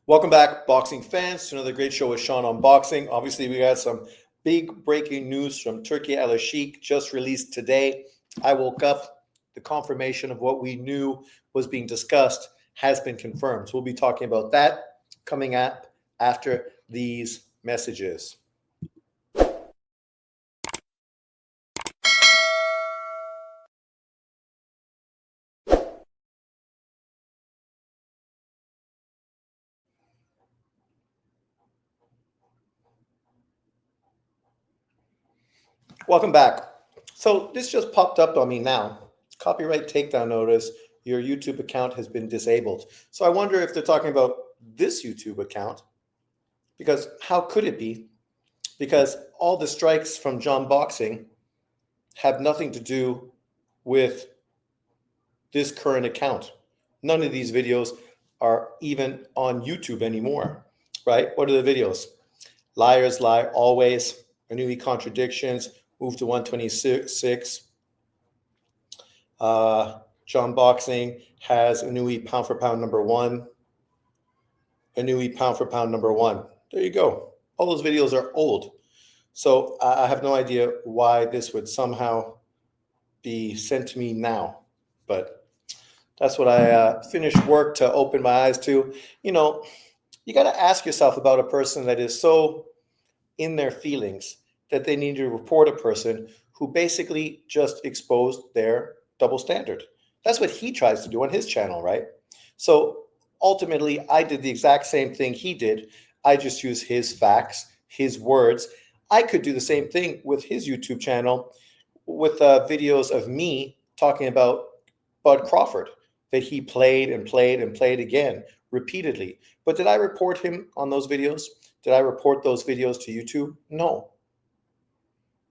Welcome back, boxing fans, to another great show with Sean on boxing. Obviously, we got some big breaking news from Turkey Al Sheikh just released today. I woke up, the confirmation of what we knew was being discussed has been confirmed. So we'll be talking about that coming up after these messages. Welcome back. So this just popped up on me now. Copyright takedown notice. Your YouTube account has been disabled. So I wonder if they're talking about this YouTube account, because how could it be? Because all the strikes from John Boxing have nothing to do with this current account. None of these videos are even on YouTube anymore, right? What are the videos? Liars lie always. Anui contradictions. Move to 126. John Boxing has Anui pound for pound number one. Anui pound for pound number one. There you go. All those videos are old. So I have no idea why this would somehow be sent to me now, but that's what I finished work to open my eyes to. You know, you got to ask yourself about a person that is so in their feelings that they need to report a person who basically just exposed their double standard. That's what he tries to do on his channel, right? So ultimately, I did the exact same thing he did. I just use his facts, his words. I could do the same thing with his YouTube channel with videos of me talking about Bud Crawford that he played and played and played again repeatedly. But did I report him on those videos? Did I report those videos to YouTube? No.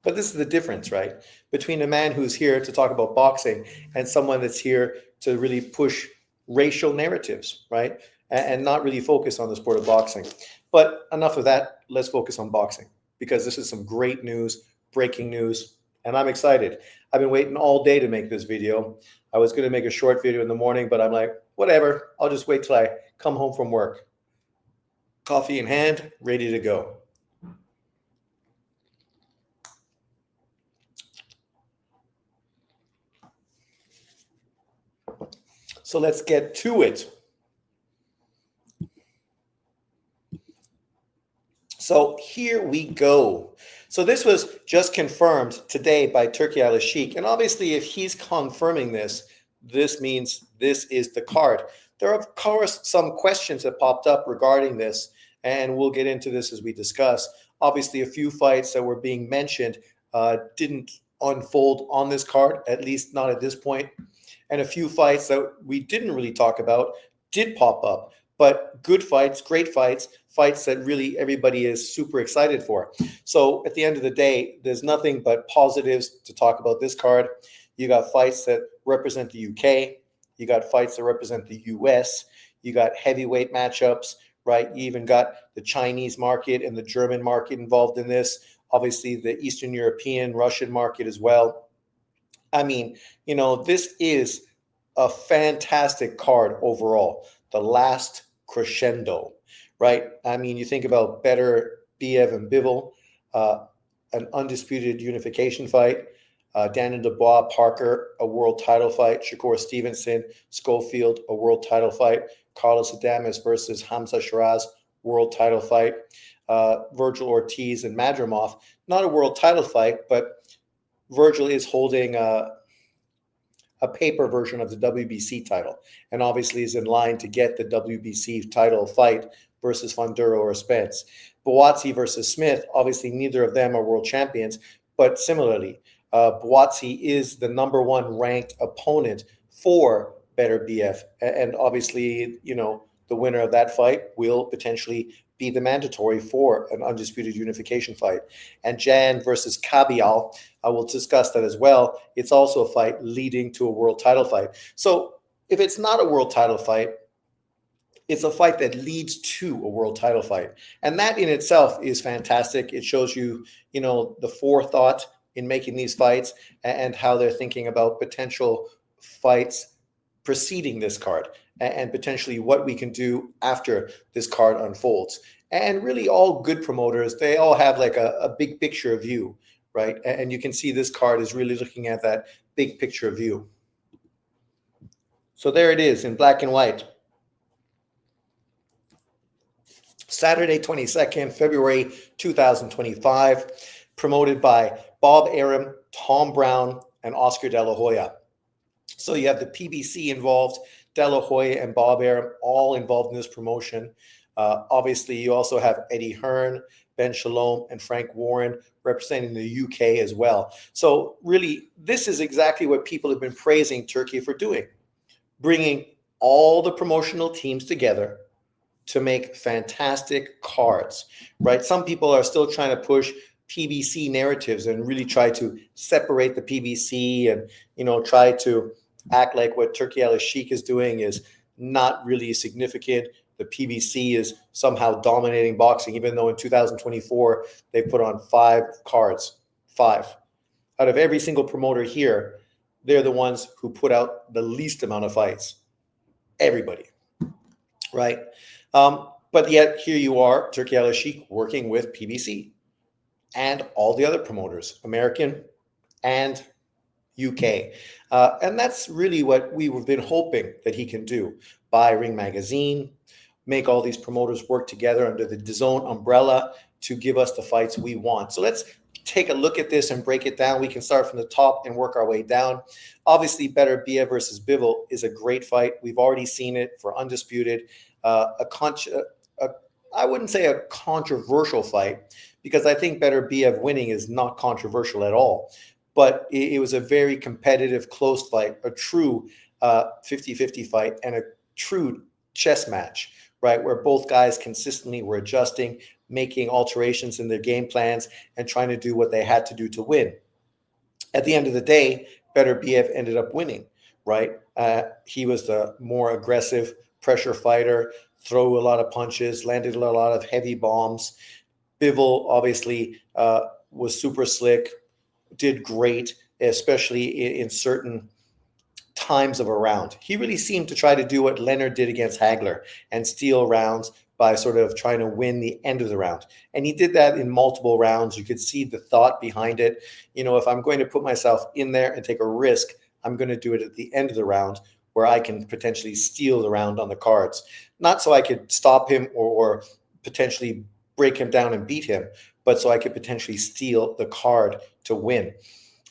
But this is the difference, right? Between a man who's here to talk about boxing and someone that's here to really push racial narratives, right? And not really focus on the sport of boxing. But enough of that. Let's focus on boxing, because this is some great news, breaking news, and I'm excited. I've been waiting all day to make this video. I was going to make a short video in the morning, but I'm like, whatever. I'll just wait till I come home from work. Coffee in hand, ready to go. So let's get to it. So here we go. So this was just confirmed today by Turkey Al Sheikh. And obviously, if he's confirming this, this means this is the card. There are, of course, some questions that popped up regarding this, and we'll get into this as we discuss. Obviously, a few fights that were being mentioned didn't unfold on this card, at least not at this point. And a few fights that we didn't really talk about did pop up. But good fights, great fights, fights that really everybody is super excited for. So at the end of the day, there's nothing but positives to talk about this card. You got fights that represent the UK. You got fights that represent the US. You got heavyweight matchups, right? You even got the Chinese market and the German market involved in this. Obviously, the Eastern European, Russian market as well. I mean, this is a fantastic card overall. The last crescendo, right? I mean, you think about better Biev and Bivol, an undisputed unification fight, Daniel Dubois, Parker, a world title fight, Shakur Stevenson, Schofield, a world title fight, Carlos Adames versus Hamza Shiraz, world title fight, Virgil Ortiz and Madrimov, not a world title fight, but Virgil is holding a paper version of the WBC title, and obviously is in line to get the WBC title fight versus Fonduro or Spence. Buatsi versus Smith, obviously neither of them are world champions, but similarly, Buatsi is the number one ranked opponent for Better BF, and obviously, the winner of that fight will potentially be the mandatory for an undisputed unification fight. And Jan versus Kabial, I will discuss that as well. It's also a fight leading to a world title fight. So if it's not a world title fight, it's a fight that leads to a world title fight. And that in itself is fantastic. It shows you, the forethought in making these fights and how they're thinking about potential fights preceding this card. and potentially what we can do after this card unfolds. And really, all good promoters, they all have like a big picture view, right? And you can see this card is really looking at that big picture view. So there it is in black and white. Saturday, 22nd February 2025, promoted by Bob Arum, Tom Brown, and Oscar De La Hoya. So you have the PBC involved, De La Hoya and Bob Arum all involved in this promotion. Obviously, you also have Eddie Hearn, Ben Shalom, and Frank Warren representing the UK as well. So really, this is exactly what people have been praising Turkey for doing, bringing all the promotional teams together to make fantastic cards, right? Some people are still trying to push PBC narratives and really try to separate the PBC and, try to act like what Turki Al-Sheikh is doing is not really significant. The PBC is somehow dominating boxing, even though in 2024 they put on 5 cards. 5 out of every single promoter here, they're the ones who put out the least amount of fights. Everybody, right? But yet here you are, Turki Al-Sheikh, working with PBC and all the other promoters, American and UK. And that's really what we've been hoping that he can do. Buy Ring Magazine, make all these promoters work together under the DAZN umbrella to give us the fights we want. So let's take a look at this and break it down. We can start from the top and work our way down. Obviously, Beterbiev versus Bivol is a great fight. We've already seen it for Undisputed. I wouldn't say a controversial fight, because I think Beterbiev winning is not controversial at all. But it was a very competitive, close fight, a true 50-50 fight, and a true chess match, right? Where both guys consistently were adjusting, making alterations in their game plans, and trying to do what they had to do to win. At the end of the day, Beterbiev ended up winning, right? He was the more aggressive pressure fighter, throw a lot of punches, landed a lot of heavy bombs. Bivol obviously was super slick, did great, especially in certain times of a round. He really seemed to try to do what Leonard did against Hagler and steal rounds by sort of trying to win the end of the round. And he did that in multiple rounds. You could see the thought behind it. If I'm going to put myself in there and take a risk, I'm going to do it at the end of the round, where I can potentially steal the round on the cards. Not so I could stop him or potentially break him down and beat him, but so I could potentially steal the card to win.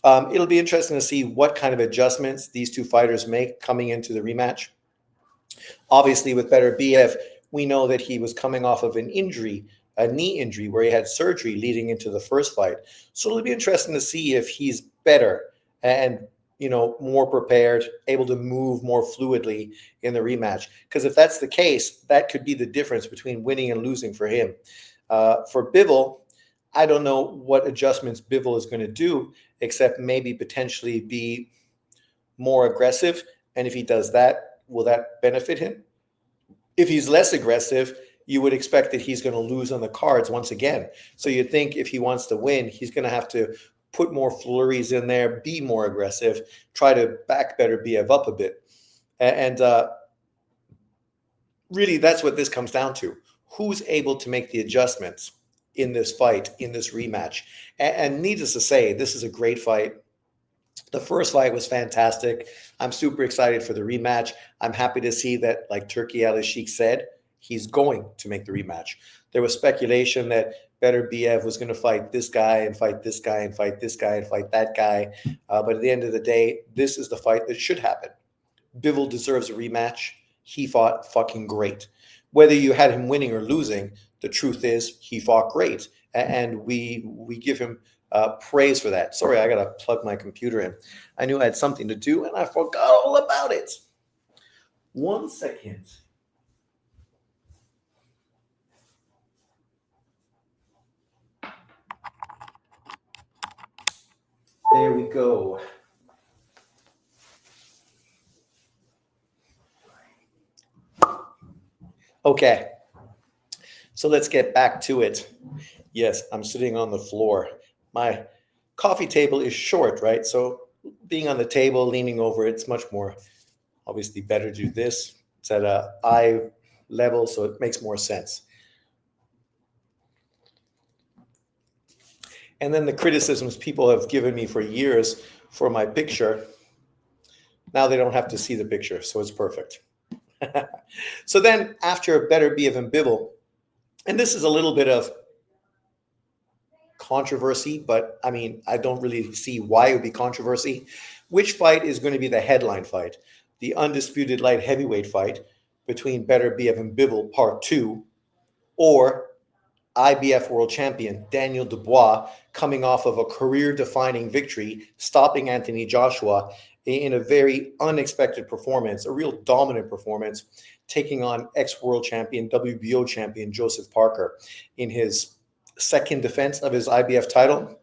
It'll be interesting to see what kind of adjustments these two fighters make coming into the rematch. Obviously, with Beterbiev, we know that he was coming off of an injury, a knee injury, where he had surgery leading into the first fight. So it'll be interesting to see if he's better and more prepared, able to move more fluidly in the rematch. Because if that's the case, that could be the difference between winning and losing for him. For Bivol, I don't know what adjustments Bivol is going to do, except maybe potentially be more aggressive. And if he does that, will that benefit him? If he's less aggressive, you would expect that he's going to lose on the cards once again. So you'd think if he wants to win, he's going to have to put more flurries in there, be more aggressive, try to back Beterbiev up a bit. And really, that's what this comes down to. Who's able to make the adjustments in this fight, in this rematch? And needless to say, this is a great fight. The first fight was fantastic. I'm super excited for the rematch. I'm happy to see that, like Turki Al-Sheikh said, he's going to make the rematch. There was speculation that Beterbiev was going to fight this guy and fight this guy and fight this guy and fight that guy. But at the end of the day, this is the fight that should happen. Bivol deserves a rematch. He fought fucking great. Whether you had him winning or losing, the truth is he fought great. And we give him praise for that. Sorry, I got to plug my computer in. I knew I had something to do and I forgot all about it. 1 second. There we go. Okay, so let's get back to it. Yes, I'm sitting on the floor. My coffee table is short, right? So being on the table, leaning over, it's much more obviously better to do this. It's at a eye level, so it makes more sense. And then the criticisms people have given me for years for my picture, now they don't have to see the picture, so it's perfect. So then after Better Be of Mbibble, and this is a little bit of controversy, but I mean, I don't really see why it would be controversy. Which fight is going to be the headline fight? The undisputed light heavyweight fight between Better Be of Mbibble Part 2 or IBF world champion Daniel Dubois coming off of a career-defining victory, stopping Anthony Joshua in a very unexpected performance, a real dominant performance, taking on ex-world champion, WBO champion Joseph Parker in his second defense of his IBF title.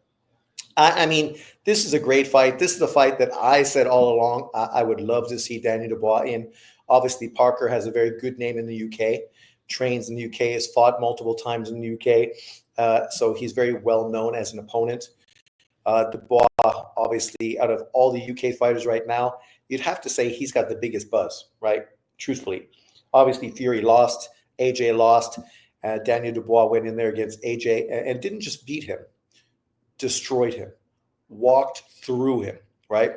I mean, this is a great fight. This is the fight that I said all along I would love to see Daniel Dubois in. Obviously, Parker has a very good name in the UK, trains in the UK, has fought multiple times in the UK, so he's very well known as an opponent. Dubois, obviously, out of all the UK fighters right now, you'd have to say he's got the biggest buzz, right? Truthfully. Obviously, Fury lost, AJ lost. Daniel Dubois went in there against AJ and didn't just beat him, destroyed him, walked through him, right?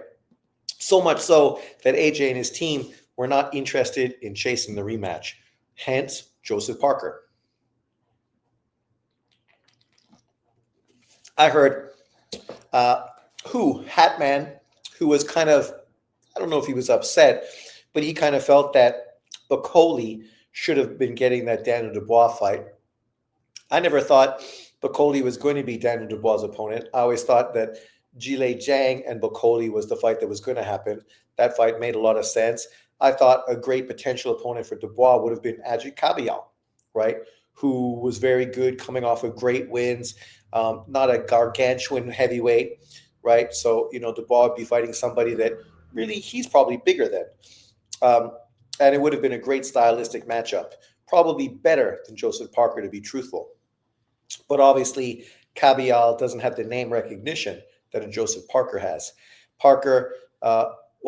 So much so that AJ and his team were not interested in chasing the rematch. Hence, Joseph Parker. I heard Hatman, who was kind of, I don't know if he was upset, but he kind of felt that Bacoli should have been getting that Daniel Dubois fight. I never thought Bacoli was going to be Daniel Dubois' opponent. I always thought that Zhilei Zhang and Bacoli was the fight that was going to happen. That fight made a lot of sense. I thought a great potential opponent for Dubois would have been Ajit Kabial, right? Who was very good, coming off of great wins, not a gargantuan heavyweight, right? So, Dubois would be fighting somebody that really he's probably bigger than. And it would have been a great stylistic matchup, probably better than Joseph Parker, to be truthful. But obviously, Kabial doesn't have the name recognition that a Joseph Parker has. Parker,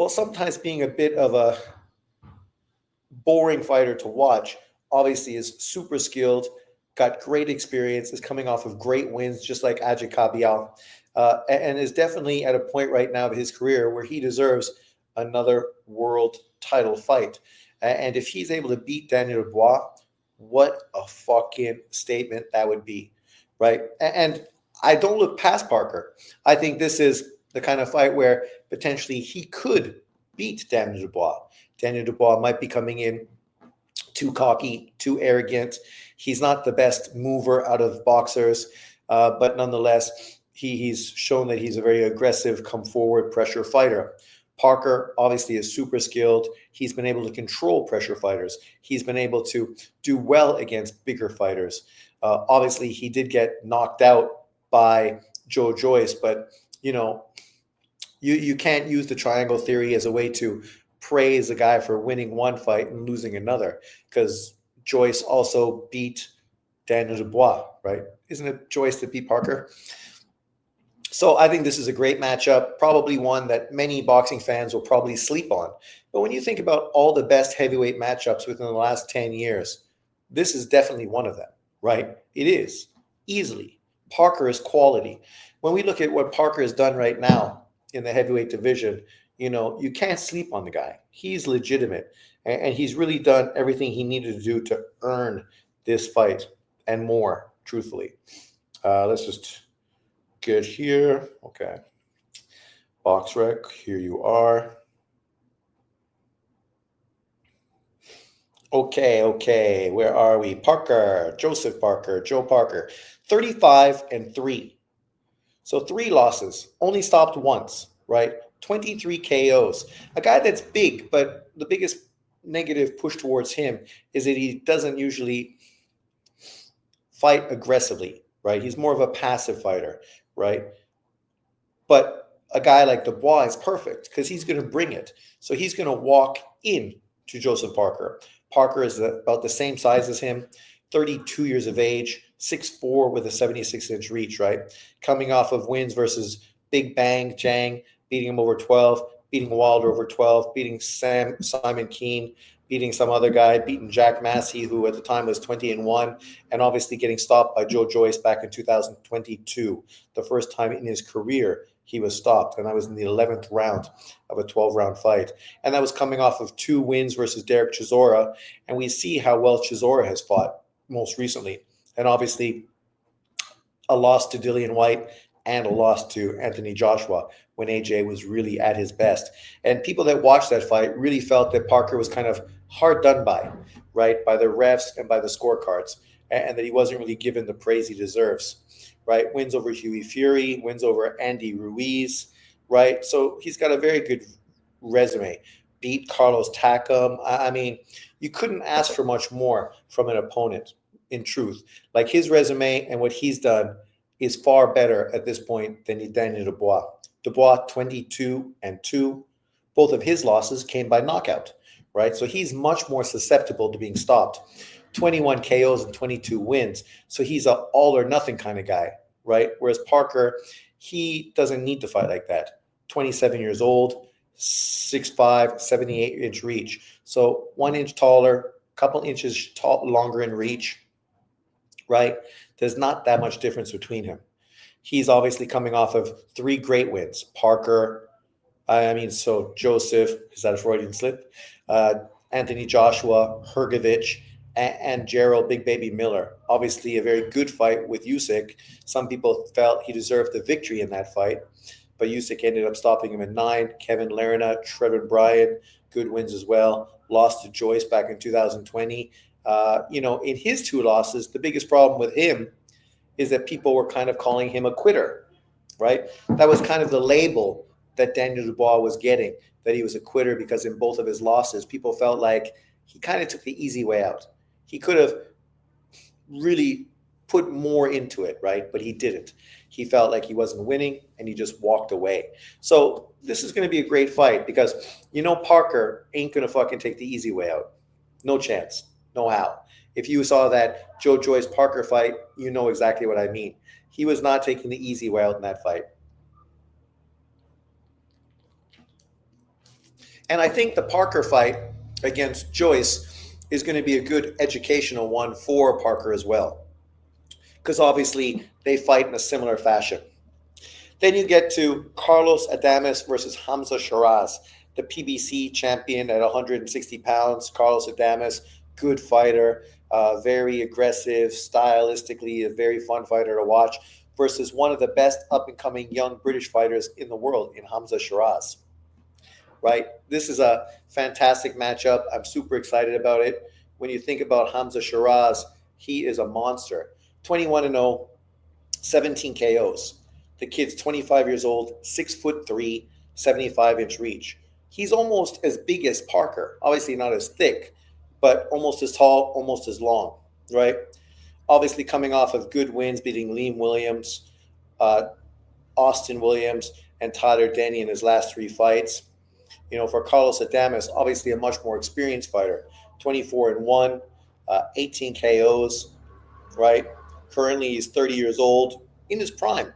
sometimes being a bit of a boring fighter to watch, obviously is super skilled, got great experience, is coming off of great wins, just like Ajit Kabial, and is definitely at a point right now of his career where he deserves another world title fight. And if he's able to beat Daniel Dubois, what a fucking statement that would be, right? And I don't look past Parker. I think this is the kind of fight where potentially he could beat Daniel Dubois. Daniel Dubois might be coming in too cocky, too arrogant. He's not the best mover out of boxers, but nonetheless, he's shown that he's a very aggressive, come forward pressure fighter. Parker obviously is super skilled. He's been able to control pressure fighters. He's been able to do well against bigger fighters. Obviously, he did get knocked out by Joe Joyce, but you can't use the triangle theory as a way to praise a guy for winning one fight and losing another, because Joyce also beat Daniel Dubois, right? Isn't it Joyce that beat Parker? So I think this is a great matchup, probably one that many boxing fans will probably sleep on. But when you think about all the best heavyweight matchups within the last 10 years, this is definitely one of them, right? It is, easily. Parker is quality. When we look at what Parker has done right now in the heavyweight division, you can't sleep on the guy. He's legitimate, and he's really done everything he needed to do to earn this fight and more, truthfully. Let's just get here. Okay. Box rec, here you are. Okay. Where are we? Parker, Joseph Parker, Joe Parker, 35-3. So 3 losses, only stopped once, right? 23 KOs. A guy that's big, but the biggest negative push towards him is that he doesn't usually fight aggressively, right? He's more of a passive fighter, right? But a guy like Dubois is perfect because he's going to bring it. So he's going to walk in to Joseph Parker. Parker is about the same size as him, 32 years of age, 6'4" with a 76-inch reach, right? Coming off of wins versus Big Bang Jang, beating him over 12, beating Wilder over 12, beating Simon Keane, beating some other guy, beating Jack Massey, who at the time was 20-1, and obviously getting stopped by Joe Joyce back in 2022, the first time in his career he was stopped, and that was in the 11th round of a 12-round fight. And that was coming off of 2 wins versus Derek Chisora, and we see how well Chisora has fought most recently, and obviously a loss to Dillian White and a loss to Anthony Joshua when AJ was really at his best. And people that watched that fight really felt that Parker was kind of hard done by, right, by the refs and by the scorecards, and that he wasn't really given the praise he deserves, right? Wins over Hughie Fury, wins over Andy Ruiz, right? So he's got a very good resume. Beat Carlos Takam. I mean, you couldn't ask for much more from an opponent, in truth. Like his resume and what he's done is far better at this point than Daniel Dubois. Dubois 22-2. Both of his losses came by knockout, right? So he's much more susceptible to being stopped. 21 KOs and 22 wins. So he's an all or nothing kind of guy, right? Whereas Parker, he doesn't need to fight like that. 27 years old, 6'5", 78-inch reach. So 1 inch taller, couple inches longer in reach, right? There's not that much difference between him. He's obviously coming off of 3 great wins. Parker, so Joseph, is that a Freudian slip? Anthony Joshua, Hrgovic, and Gerald Big Baby Miller. Obviously a very good fight with Usyk. Some people felt he deserved the victory in that fight, but Usyk ended up stopping him in 9. Kevin Lerna, Trevor Bryan, good wins as well. Lost to Joyce back in 2020. In his 2 losses, the biggest problem with him is that people were kind of calling him a quitter, right? That was kind of the label that Daniel Dubois was getting, that he was a quitter, because in both of his losses, people felt like he kind of took the easy way out. He could have really put more into it, right? But he didn't. He felt like he wasn't winning, and he just walked away. So this is going to be a great fight, because Parker ain't going to fucking take the easy way out. No chance. No how. If you saw that Joe Joyce Parker fight, you know exactly what I mean. He was not taking the easy way out in that fight. And I think the Parker fight against Joyce is going to be a good educational one for Parker as well, because obviously they fight in a similar fashion. Then you get to Carlos Adames versus Hamza Shiraz, the PBC champion at 160 pounds. Carlos Adames, good fighter, very aggressive, stylistically a very fun fighter to watch, versus one of the best up-and-coming young British fighters in the world in Hamza Shiraz. Right? This is a fantastic matchup. I'm super excited about it. When you think about Hamza Shiraz, he is a monster. 21-0, 17 KOs. The kid's 25 years old, 6'3", 75-inch reach. He's almost as big as Parker. Obviously not as thick, but almost as tall, almost as long, right? Obviously coming off of good wins, beating Liam Williams, Austin Williams, and Tyler Denny in his last 3 fights. For Carlos Adames, obviously a much more experienced fighter, 24-1, 18 KOs, right? Currently, he's 30 years old, in his prime,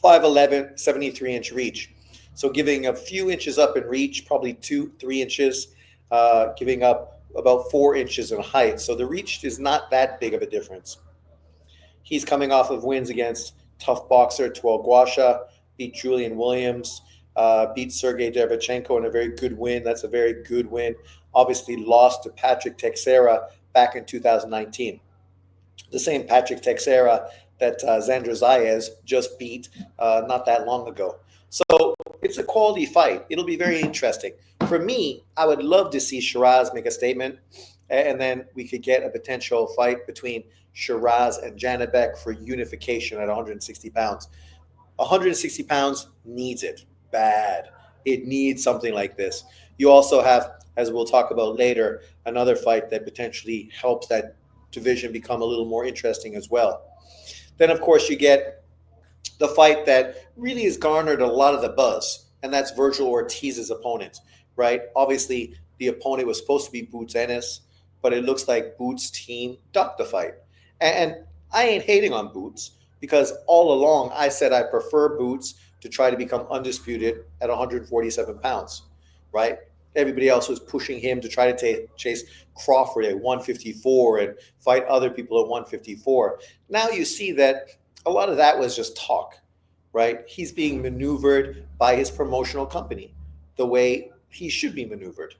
5'11", 73-inch reach. So giving a few inches up in reach, probably 2-3 inches, giving up about 4 inches in height. So the reach is not that big of a difference. He's coming off of wins against tough boxer Tuol Guasha, beat Julian Williams, beat Sergey Derevchenko in a very good win. That's a very good win. Obviously lost to Patrick Teixeira back in 2019. The same Patrick Teixeira that Xandra Zayas just beat not that long ago. So it's a quality fight. It'll be very interesting. For me, I would love to see Shiraz make a statement, and then we could get a potential fight between Shiraz and Janibek for unification at 160 pounds. 160 pounds needs it bad. It needs something like this. You also have, as we'll talk about later, another fight that potentially helps that division become a little more interesting as well. Then, of course, you get the fight that really has garnered a lot of the buzz, and that's Virgil Ortiz's opponent, right? Obviously, the opponent was supposed to be Boots Ennis, but it looks like Boots' team ducked the fight. And I ain't hating on Boots, because all along I said I prefer Boots to try to become undisputed at 147 pounds, right? Everybody else was pushing him to try to chase Crawford at 154 and fight other people at 154. Now you see that a lot of that was just talk, right? He's being maneuvered by his promotional company the way he should be maneuvered.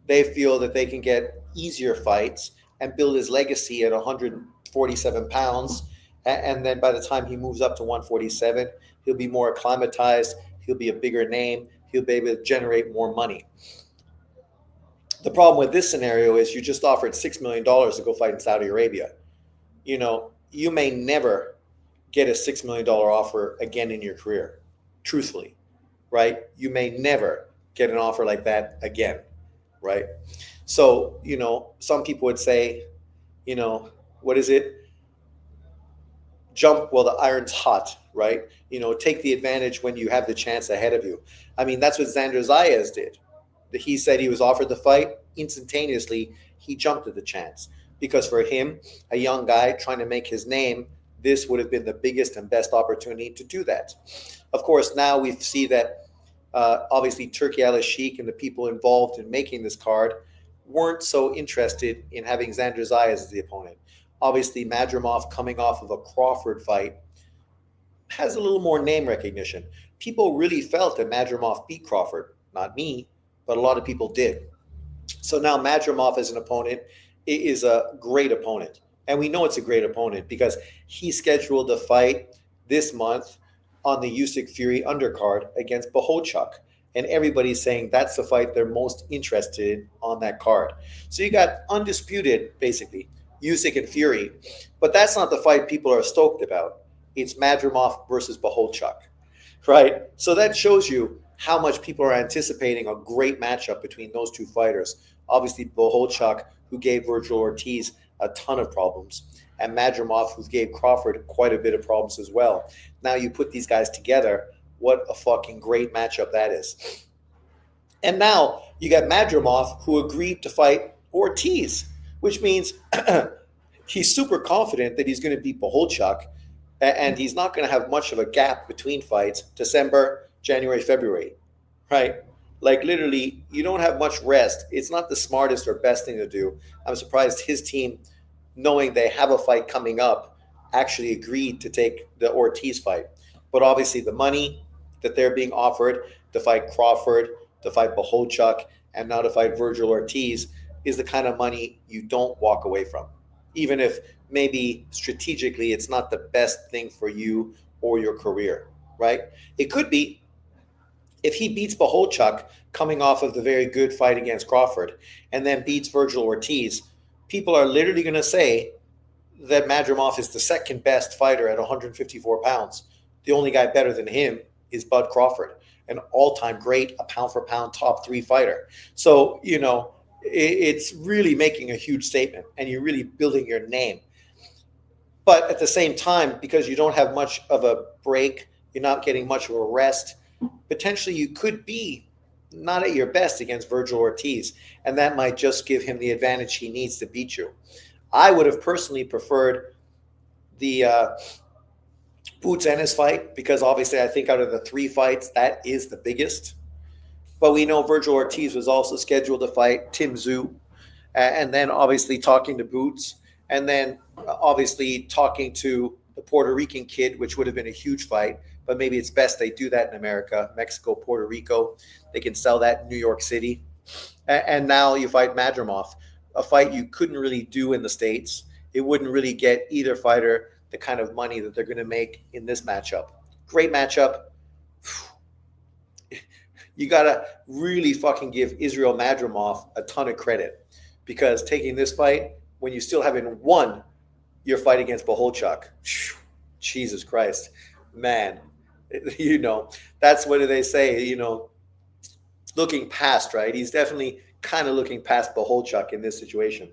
They feel that they can get easier fights and build his legacy at 147 pounds. And then by the time he moves up to 147, he'll be more acclimatized. He'll be a bigger name. He'll be able to generate more money. The problem with this scenario is you just offered $6 million to go fight in Saudi Arabia. You may never get a $6 million offer again in your career, truthfully, right? You may never get an offer like that again, right? So, some people would say, what is it? Jump while the iron's hot, right? Take the advantage when you have the chance ahead of you. I mean, that's what Xander Zayas did. He said he was offered the fight. Instantaneously, he jumped at the chance. Because for him, a young guy trying to make his name, this would have been the biggest and best opportunity to do that. Of course, now we see that obviously Turki Al-Sheikh and the people involved in making this card weren't so interested in having Xander Zayas as the opponent. Obviously, Madrimov coming off of a Crawford fight has a little more name recognition. People really felt that Madrimov beat Crawford. Not me, but a lot of people did. So now Madrimov as an opponent is a great opponent. And we know it's a great opponent because he scheduled a fight this month on the Usyk Fury undercard against Bohocuk. And everybody's saying that's the fight they're most interested in on that card. So you got undisputed, basically, Usyk and Fury. But that's not the fight people are stoked about. It's Madrimov versus Bohocuk, right? So that shows you how much people are anticipating a great matchup between those two fighters. Obviously, Bohocuk, who gave Virgil Ortiz a ton of problems, and Madrimov, who gave Crawford quite a bit of problems as well. Now you put these guys together, what a fucking great matchup that is. And now you got Madrimov, who agreed to fight Ortiz, which means he's super confident that he's going to beat Bohocuk, and he's not going to have much of a gap between fights, December, January, February, right? Like literally, you don't have much rest. It's not the smartest or best thing to do. I'm surprised his team, knowing they have a fight coming up, actually agreed to take the Ortiz fight. But obviously the money that they're being offered to fight Crawford, to fight Bohocuk, and now to fight Virgil Ortiz is the kind of money you don't walk away from. Even if maybe strategically it's not the best thing for you or your career, right? It could be if he beats Bohocuk coming off of the very good fight against Crawford and then beats Virgil Ortiz, people are literally going to say that Madrimov is the second best fighter at 154 pounds. The only guy better than him is Bud Crawford, an all-time great, a pound-for-pound top 3 fighter. So, it's really making a huge statement, and you're really building your name. But at the same time, because you don't have much of a break, you're not getting much of a rest, potentially you could be not at your best against Virgil Ortiz, and that might just give him the advantage he needs to beat you. I would have personally preferred the Boots Ennis fight because obviously I think out of the 3 fights, that is the biggest. But we know Virgil Ortiz was also scheduled to fight Tim Tszyu, and then obviously talking to Boots, and then obviously talking to the Puerto Rican kid, which would have been a huge fight. But maybe it's best they do that in America, Mexico, Puerto Rico. They can sell that in New York City. And now you fight Madrimov, a fight you couldn't really do in the States. It wouldn't really get either fighter the kind of money that they're going to make in this matchup. Great matchup. You got to really fucking give Israel Madrimov a ton of credit because taking this fight when you still haven't won your fight against Bohocuk, Jesus Christ, man. That's what do they say, looking past, right? He's definitely kind of looking past Bohocuk in this situation.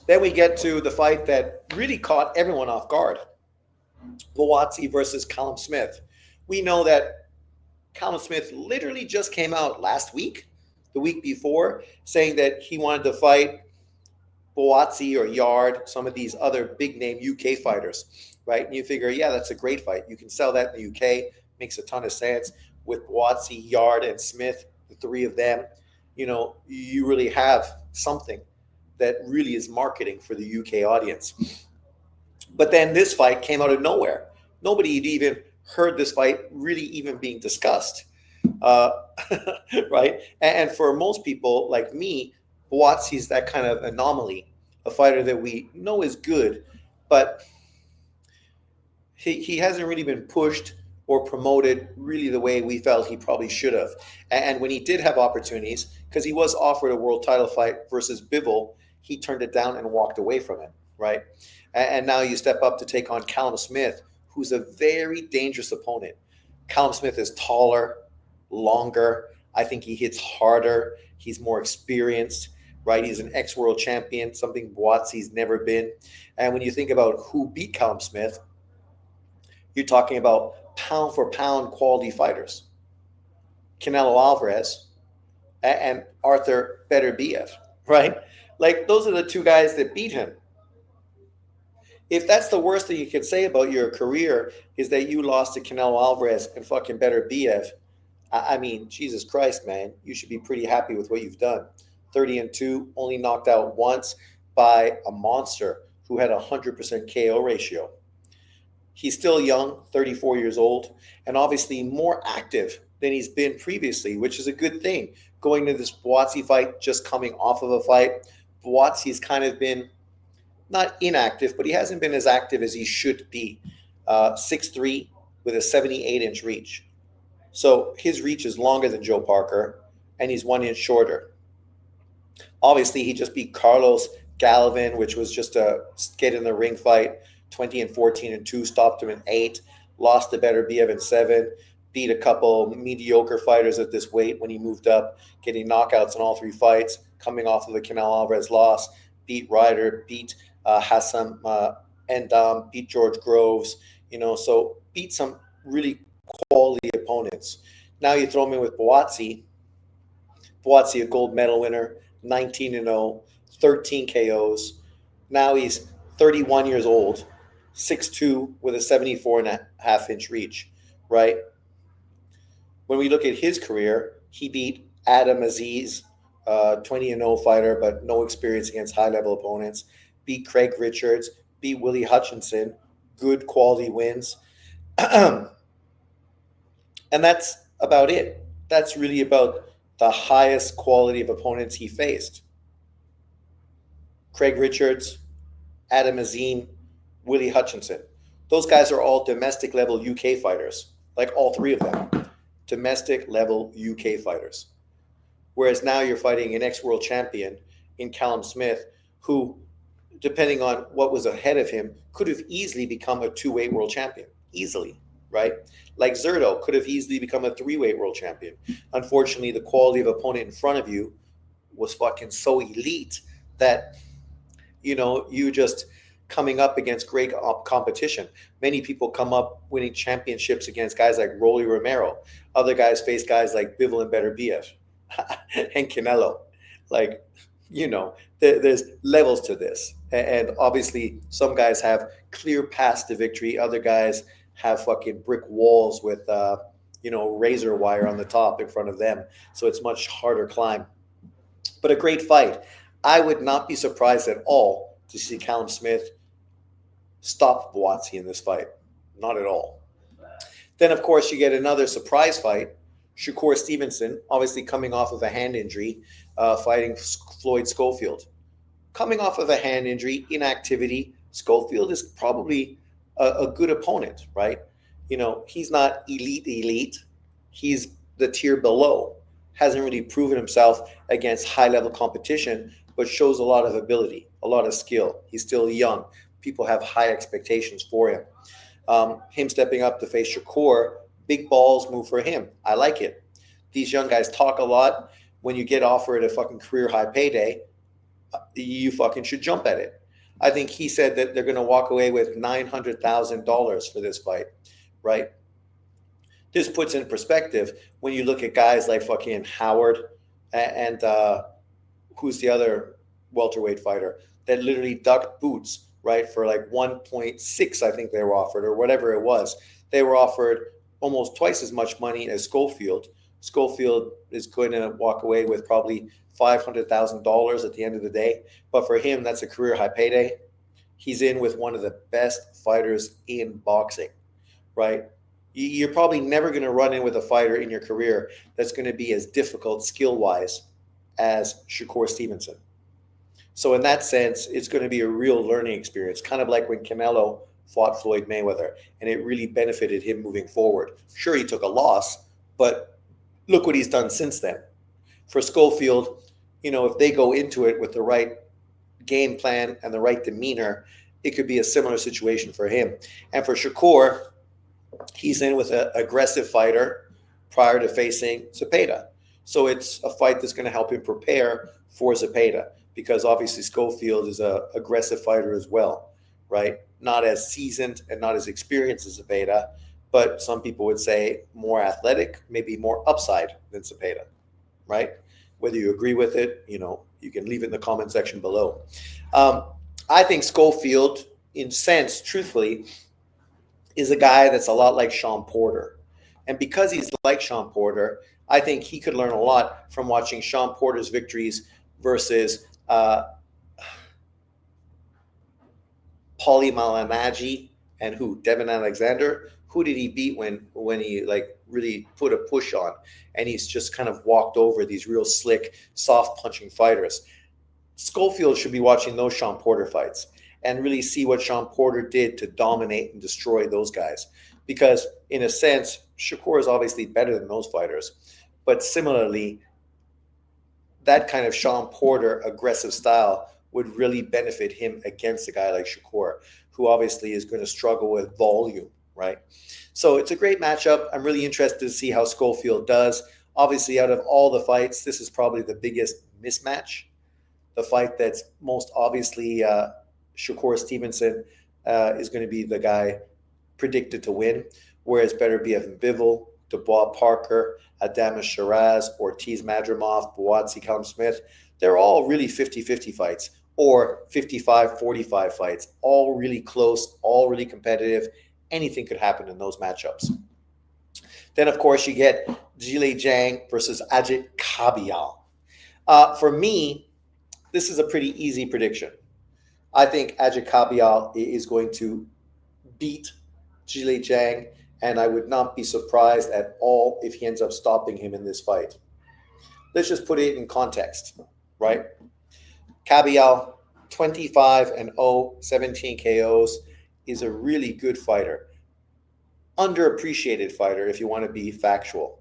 Then we get to the fight that really caught everyone off guard. Buatsi versus Callum Smith. We know that Callum Smith literally just came out last week, the week before, saying that he wanted to fight Buatsi or Yard, some of these other big name UK fighters, right? And you figure, yeah, that's a great fight. You can sell that in the UK, makes a ton of sense. with Buatsi, Yard, and Smith, the three of them, you really have something that really is marketing for the UK audience. But then this fight came out of nowhere. Nobody had even heard this fight really even being discussed. Uh, right? And for most people like me, Buatsi's that kind of anomaly, a fighter that we know is good, but he hasn't really been pushed or promoted really the way we felt he probably should have. And when he did have opportunities, because he was offered a world title fight versus Bivol, he turned it down and walked away from it, right? And now you step up to take on Callum Smith, who's a very dangerous opponent. Callum Smith is taller, longer. I think he hits harder. He's more experienced, right? He's an ex-world champion, something Buatsi's never been. And when you think about who beat Callum Smith, you're talking about pound for pound quality fighters. Canelo Alvarez and Arthur Beterbiev, right? Like those are the two guys that beat him. If that's the worst thing you could say about your career is that you lost to Canelo Alvarez and fucking Beterbiev, I mean, Jesus Christ, man, you should be pretty happy with what you've done. 30-2, only knocked out once by a monster who had a 100% KO ratio. He's still young, 34 years old, and obviously more active than he's been previously, which is a good thing. Going to this Buatsi fight, just coming off of a fight, Buatsi's kind of been not inactive, but he hasn't been as active as he should be. 6'3", with a 78-inch reach. So his reach is longer than Joe Parker, and he's 1 inch shorter. Obviously, he just beat Carlos Galvin, which was just a get in the ring fight. 20-14-2, stopped him in 8, lost to Beterbiev in 7, beat a couple mediocre fighters at this weight when he moved up, getting knockouts in all 3 fights, coming off of the Canelo Alvarez loss, beat Ryder, beat Hassan Endam, beat George Groves, so beat some really quality opponents. Now you throw him in with Buatsi, a gold medal winner, 19-0, 13 KOs. Now he's 31 years old, 6'2", with a 74.5-inch reach, right? When we look at his career, he beat Adam Aziz, 20-0 fighter, but no experience against high-level opponents. Beat Craig Richards, beat Willie Hutchinson, good quality wins. And that's about it. That's really about the highest quality of opponents he faced. Craig Richards, Adam Azim, Willie Hutchinson. Those guys are all domestic level UK fighters, like all 3 of them. Domestic level UK fighters. Whereas now you're fighting an ex-world champion in Callum Smith, who, depending on what was ahead of him, could have easily become a 2-weight world champion. Easily, right? Like Zerto could have easily become a 3-weight world champion. Unfortunately, the quality of opponent in front of you was fucking so elite that, you just coming up against great competition. Many people come up winning championships against guys like Rolly Romero. Other guys face guys like Bivol and Beterbiev and Canelo. Like, there's levels to this. And obviously, some guys have clear paths to victory. Other guys have fucking brick walls with, razor wire on the top in front of them. So it's much harder climb. But a great fight. I would not be surprised at all to see Callum Smith stop Buatsi in this fight. Not at all. Then, of course, you get another surprise fight. Shakur Stevenson, obviously coming off of a hand injury, fighting Floyd Schofield. Coming off of a hand injury, inactivity, Schofield is probably a good opponent, right? He's not elite. He's the tier below. Hasn't really proven himself against high-level competition, but shows a lot of ability, a lot of skill. He's still young. People have high expectations for him. Him stepping up to face Shakur, big balls move for him. I like it. These young guys talk a lot. When you get offered a fucking career high payday, you fucking should jump at it. I think he said that they're going to walk away with $900,000 for this fight, right? This puts in perspective when you look at guys like fucking Howard and who's the other welterweight fighter that literally ducked boots, right, for like 1.6, I think they were offered, or whatever it was. They were offered almost twice as much money as Schofield. Schofield is going to walk away with probably $500,000 at the end of the day. But for him, that's a career high payday. He's in with one of the best fighters in boxing, right? You're probably never going to run in with a fighter in your career that's going to be as difficult skill wise as Shakur Stevenson. So in that sense, it's going to be a real learning experience, kind of like when Canelo fought Floyd Mayweather, and it really benefited him moving forward. Sure, he took a loss, but look what he's done since then. For Schofield, if they go into it with the right game plan and the right demeanor, it could be a similar situation for him. And for Shakur, he's in with an aggressive fighter prior to facing Zepeda. So it's a fight that's going to help him prepare for Zepeda, because obviously Schofield is an aggressive fighter as well, right? Not as seasoned and not as experienced as Zepeda, but some people would say more athletic, maybe more upside than Zepeda, right? Whether you agree with it, you can leave it in the comment section below. I think Schofield, in sense, truthfully, is a guy that's a lot like Sean Porter. And because he's like Sean Porter, I think he could learn a lot from watching Sean Porter's victories versus Paulie Malignaggi and Devin Alexander. Who did he beat when he really put a push on? And he's just kind of walked over these real slick, soft punching fighters. Schofield should be watching those Sean Porter fights and really see what Sean Porter did to dominate and destroy those guys. Because in a sense, Shakur is obviously better than those fighters. But similarly, that kind of Sean Porter aggressive style would really benefit him against a guy like Shakur, who obviously is going to struggle with volume, right? So it's a great matchup. I'm really interested to see how Schofield does. Obviously, out of all the fights, this is probably the biggest mismatch. The fight that's most obviously Shakur Stevenson is going to be the guy predicted to win, whereas Beterbiev Bivol, Dubois Parker, Adamus Shiraz, Ortiz Madrimov, Buatsi Callum Smith, they're all really 50-50 fights or 55-45 fights, all really close, all really competitive. Anything could happen in those matchups. Then, of course, you get Zhilei Zhang versus Ajit Kabial. For me, this is a pretty easy prediction. I think Ajit Kabial is going to beat Zhilei Zhang, and I would not be surprised at all if he ends up stopping him in this fight. Let's just put it in context, right? Kabial, 25-0, 17 KOs, is a really good fighter. Underappreciated fighter, if you want to be factual.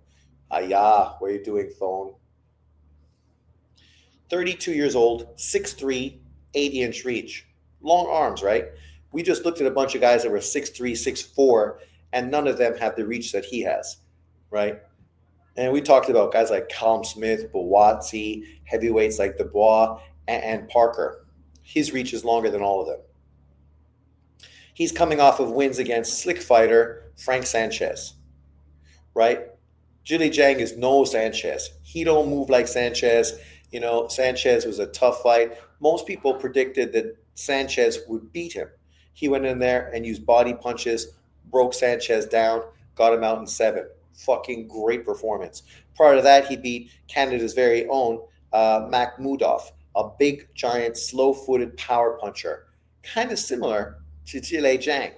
What are you doing, phone? 32 years old, 6'3", 80-inch reach. Long arms, right? We just looked at a bunch of guys that were 6'3", 6'4", and none of them have the reach that he has, right? And we talked about guys like Callum Smith, Buatsi, heavyweights like Dubois, and Parker. His reach is longer than all of them. He's coming off of wins against slick fighter Frank Sanchez, right? Zhilei Zhang is no Sanchez. He don't move like Sanchez. Sanchez was a tough fight. Most people predicted that Sanchez would beat him. He went in there and used body punches, broke Sanchez down, got him out in 7. Fucking great performance. Prior to that, he beat Canada's very own Makhmudov, a big, giant, slow-footed power puncher. Kind of similar to Zhilei Zhang.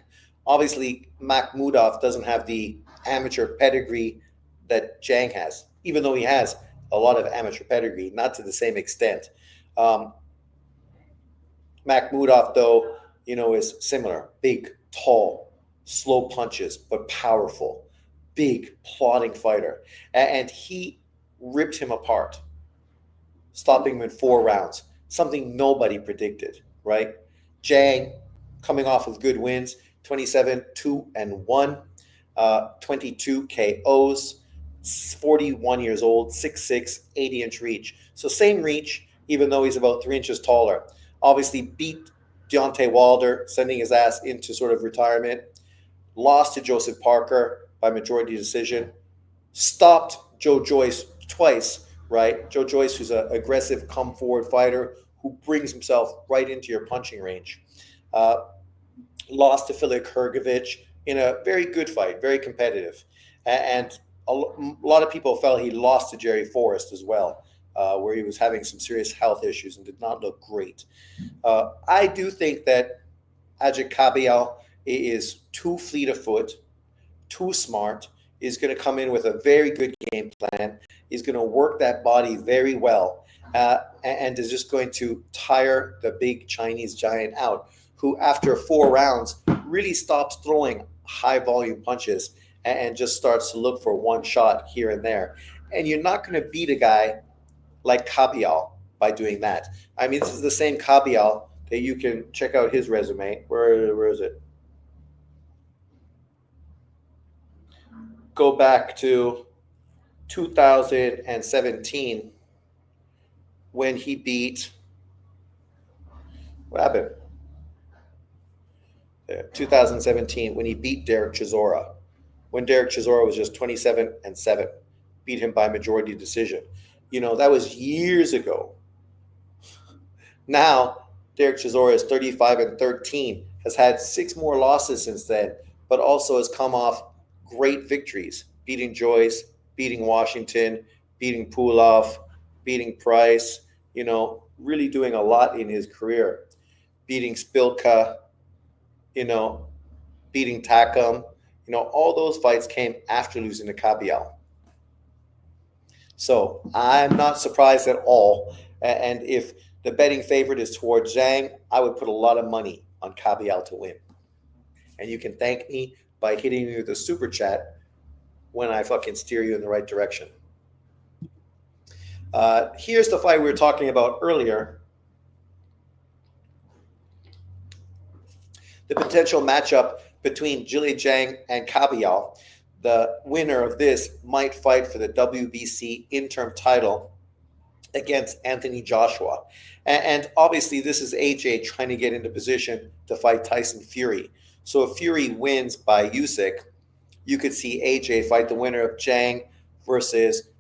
Obviously, Makhmudov doesn't have the amateur pedigree that Zhang has, even though he has a lot of amateur pedigree, not to the same extent. Makhmudov, though, is similar. Big, tall, slow punches, but powerful. Big, plodding fighter. And he ripped him apart, stopping him in 4 rounds, something nobody predicted, right? Zhang, coming off of good wins, 27-2-1, 22 KOs, 41 years old, 6'6", 80-inch reach. So same reach, even though he's about 3 inches taller. Obviously beat Deontay Wilder, sending his ass into sort of retirement. Lost to Joseph Parker by majority decision. Stopped Joe Joyce twice, right? Joe Joyce, who's an aggressive, come-forward fighter who brings himself right into your punching range. Lost to Filip Hrgovic in a very good fight, very competitive. And a lot of people felt he lost to Jerry Forrest as well, where he was having some serious health issues and did not look great. I do think that Ajit Kabial is too fleet of foot, too smart. He's going to come in with a very good game plan. He's going to work that body very well, and is just going to tire the big Chinese giant out, who after 4 rounds really stops throwing high volume punches and just starts to look for one shot here and there. And you're not going to beat a guy like Kabial by doing that. I mean, this is the same Kabial that you can check out his resume. Where is it? Go back to 2017 when he beat, what happened? 2017 when he beat Derek Chisora, when Derek Chisora was just 27-7, beat him by majority decision. That was years ago. Now Derek Chisora is 35-13, has had 6 more losses since then, but also has come off great victories, beating Joyce, beating Washington, beating Pulov, beating Price, really doing a lot in his career, beating Spilka, you know, beating Takam. All those fights came after losing to Kabial. So I'm not surprised at all. And if the betting favorite is towards Zhang, I would put a lot of money on Kabial to win. And you can thank me by hitting me with a super chat when I fucking steer you in the right direction. Here's the fight we were talking about earlier. The potential matchup between Zhilei Zhang and Kabial. The winner of this might fight for the WBC interim title against Anthony Joshua. And obviously, this is AJ trying to get into position to fight Tyson Fury. So if Fury wins by Usyk, you could see AJ fight the winner of Zhang versus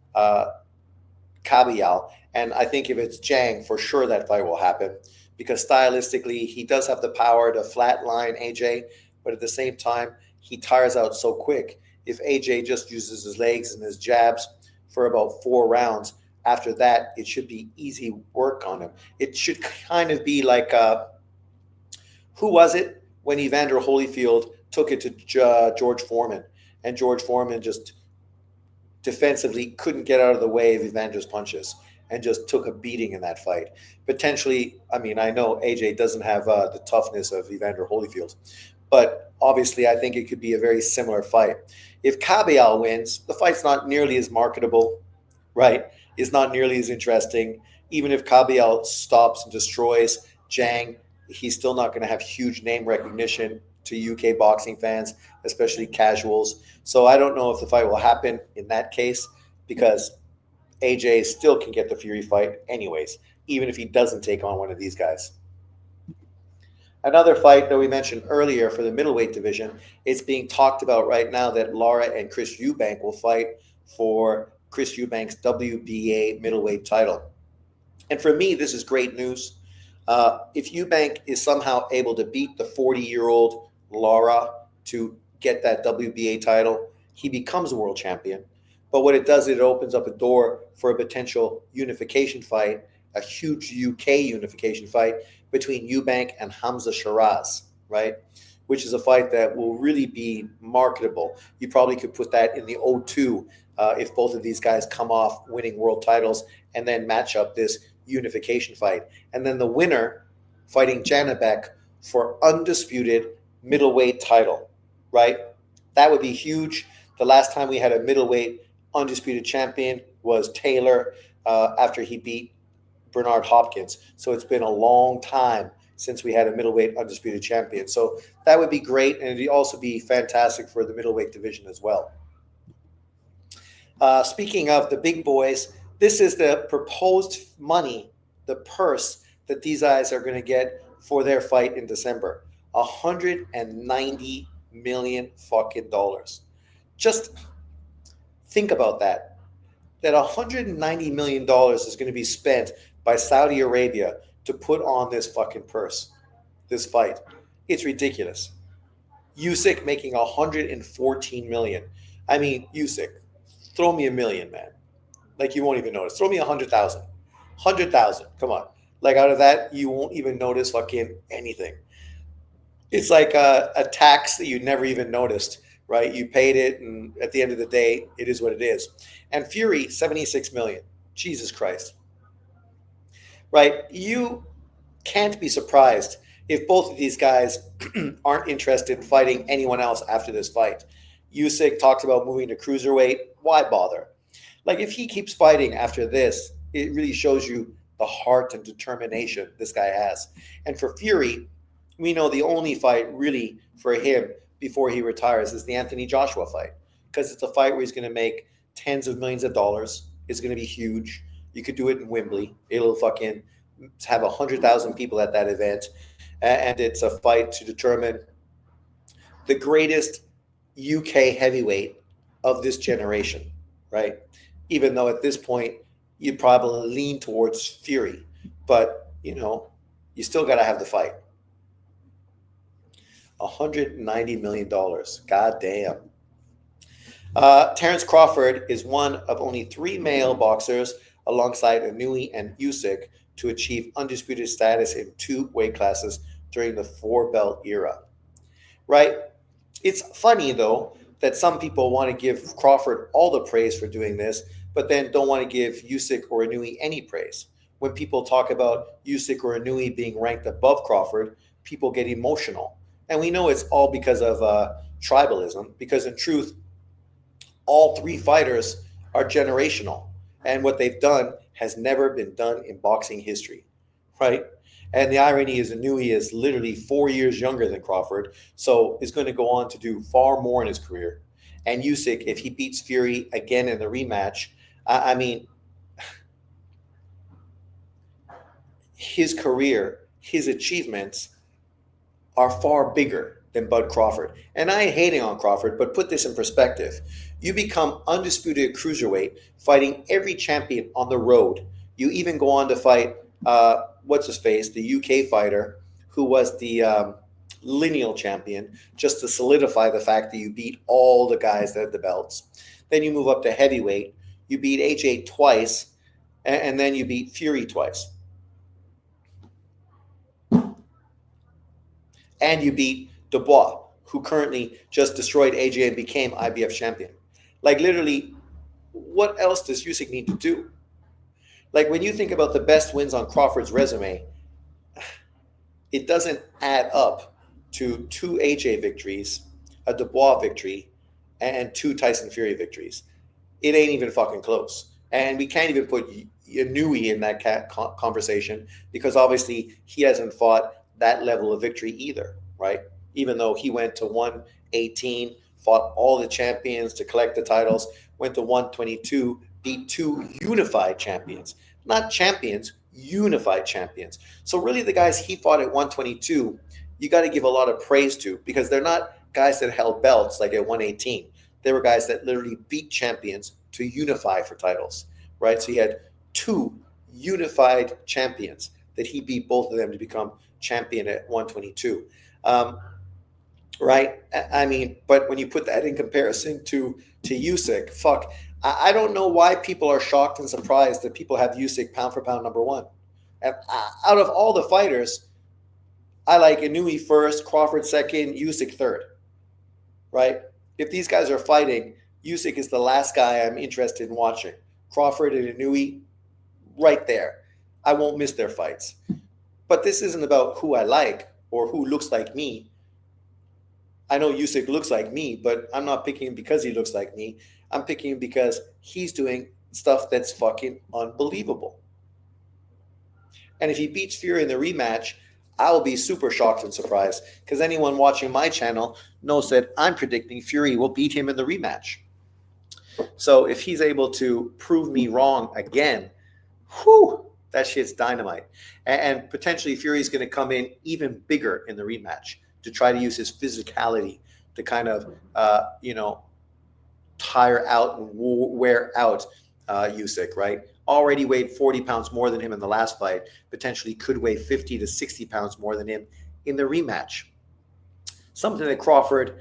Kabial. And I think if it's Zhang, for sure that fight will happen, because stylistically, he does have the power to flatline AJ, but at the same time, he tires out so quick. If AJ just uses his legs and his jabs for about 4 rounds, after that, it should be easy work on him. It should kind of be like, who was it when Evander Holyfield took it to George Foreman, and George Foreman just defensively couldn't get out of the way of Evander's punches and just took a beating in that fight. Potentially, I mean, I know AJ doesn't have the toughness of Evander Holyfield, but obviously I think it could be a very similar fight. If Kabial wins, the fight's not nearly as marketable, right? It's not nearly as interesting. Even if Kabial stops and destroys Zhang, he's still not going to have huge name recognition to UK boxing fans, especially casuals. So I don't know if the fight will happen in that case, because AJ still can get the Fury fight anyways, even if he doesn't take on one of these guys. Another fight that we mentioned earlier for the middleweight division, it's being talked about right now that Lara and Chris Eubank will fight for Chris Eubank's WBA middleweight title. And for me, this is great news. If Eubank is somehow able to beat the 40-year-old Lara to get that WBA title, he becomes a world champion. But what it does, it opens up a door for a potential unification fight, a huge UK unification fight between Eubank and Hamza Shiraz, right? Which is a fight that will really be marketable. You probably could put that in the O2 if both of these guys come off winning world titles and then match up this unification fight. And then the winner fighting Janabek for undisputed middleweight title, right? That would be huge. The last time we had a middleweight undisputed champion was Taylor after he beat Bernard Hopkins. So it's been a long time since we had a middleweight undisputed champion. So that would be great, and it'd also be fantastic for the middleweight division as well. Speaking of the big boys, this is the proposed money, the purse that these guys are going to get for their fight in December. $190 million fucking dollars. Just think about that. That $190 million is going to be spent by Saudi Arabia to put on this fucking purse, this fight. It's ridiculous. Usyk making $114 million. I mean, Usyk, throw me a million, man. Like you won't even notice. Throw me 100,000. 100,000. Come on. Like out of that, you won't even notice fucking anything. It's like a tax that you never even noticed, right? You paid it, and at the end of the day, it is what it is. And Fury, 76 million. Jesus Christ. Right? You can't be surprised if both of these guys aren't interested in fighting anyone else after this fight. Usyk talks about moving to cruiserweight. Why bother? Like if he keeps fighting after this, it really shows you the heart and determination this guy has. And for Fury, we know the only fight really for him before he retires is the Anthony Joshua fight, because it's a fight where he's going to make tens of millions of dollars. It's going to be huge. You could do it in Wembley. It'll fucking have 100,000 people at that event, and it's a fight to determine the greatest UK heavyweight of this generation, right? Even though at this point you'd probably lean towards Fury, but you still got to have the fight. $190 million. God damn. Terence Crawford is one of only 3 male boxers alongside Inoue and Usyk to achieve undisputed status in 2 weight classes during the 4-belt era. Right? It's funny, though, that some people want to give Crawford all the praise for doing this, but then don't want to give Usyk or Inoue any praise. When people talk about Usyk or Inoue being ranked above Crawford, people get emotional. And we know it's all because of tribalism, because in truth, all 3 fighters are generational. And what they've done has never been done in boxing history, right? And the irony is Inoue is literally 4 years younger than Crawford, so is going to go on to do far more in his career. And Usyk, if he beats Fury again in the rematch, I mean, his career, his achievements are far bigger than Bud Crawford. And I ain't hating on Crawford, but put this in perspective. You become undisputed cruiserweight, fighting every champion on the road. You even go on to fight, what's his face, the UK fighter, who was the lineal champion, just to solidify the fact that you beat all the guys that had the belts. Then you move up to heavyweight. You beat AJ twice, and then you beat Fury twice. And you beat Dubois, who currently just destroyed AJ and became IBF champion. Like literally, what else does Usyk need to do? Like when you think about the best wins on Crawford's resume, it doesn't add up to 2 AJ victories, a Dubois victory, and 2 Tyson Fury victories. It ain't even fucking close. And we can't even put Inoue in that conversation because obviously he hasn't fought that level of victory either, right? Even though he went to 118, fought all the champions to collect the titles, went to 122, beat 2 unified champions. Not champions, unified champions. So really the guys he fought at 122, you got to give a lot of praise to because they're not guys that held belts like at 118. They were guys that literally beat champions to unify for titles, right? So he had 2 unified champions that he beat both of them to become champion at 122. Right? I mean, but when you put that in comparison to Usyk, fuck, I don't know why people are shocked and surprised that people have Usyk pound for pound number 1. And out of all the fighters, I like Inoue first, Crawford second, Usyk third. Right? If these guys are fighting, Usyk is the last guy I'm interested in watching. Crawford and Inoue, right there. I won't miss their fights. But this isn't about who I like or who looks like me. I know Usyk looks like me, but I'm not picking him because he looks like me. I'm picking him because he's doing stuff that's fucking unbelievable. And if he beats Fury in the rematch, I will be super shocked and surprised because anyone watching my channel knows that I'm predicting Fury will beat him in the rematch. So if he's able to prove me wrong again, whew, that shit's dynamite. And potentially Fury's going to come in even bigger in the rematch to try to use his physicality to kind of, tire out and wear out Usyk, right? Already weighed 40 pounds more than him in the last fight, potentially could weigh 50 to 60 pounds more than him in the rematch. Something that Crawford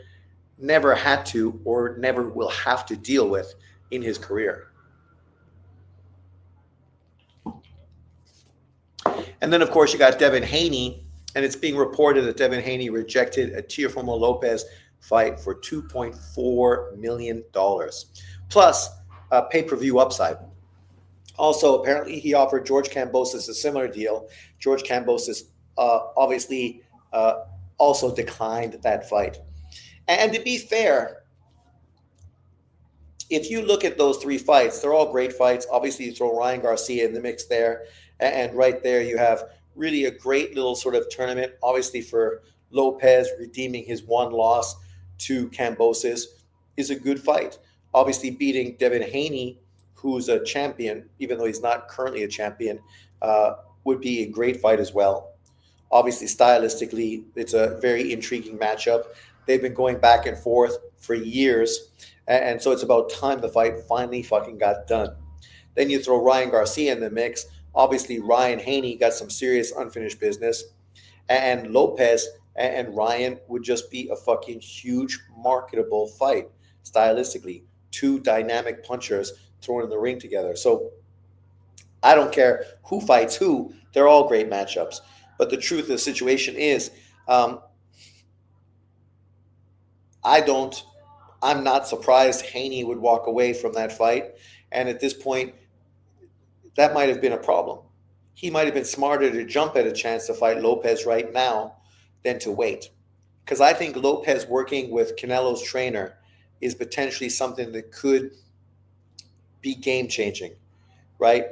never had to or never will have to deal with in his career. And then, of course, you got Devin Haney, and it's being reported that Devin Haney rejected a Teofimo Lopez fight for $2.4 million, plus a pay-per-view upside. Also, apparently, he offered George Kambosos a similar deal. George Kambosos obviously also declined that fight. And to be fair, if you look at those three fights, they're all great fights. Obviously, you throw Ryan Garcia in the mix there, and right there you have really a great little sort of tournament. Obviously, for Lopez redeeming his one loss to Kambosos is a good fight. Obviously, beating Devin Haney, who's a champion, even though he's not currently a champion, would be a great fight as well. Obviously, stylistically, it's a very intriguing matchup. They've been going back and forth for years, and so it's about time the fight finally fucking got done. Then you throw Ryan Garcia in the mix. Obviously, Ryan Haney got some serious unfinished business, and Lopez and Ryan would just be a fucking huge marketable fight stylistically. Two dynamic punchers thrown in the ring together. So I don't care who fights who; they're all great matchups. But the truth of the situation is, I don't. I'm not surprised Haney would walk away from that fight. And at this point, that might have been a problem. He might have been smarter to jump at a chance to fight Lopez right now than to wait. Because I think Lopez working with Canelo's trainer is potentially something that could be game changing, right?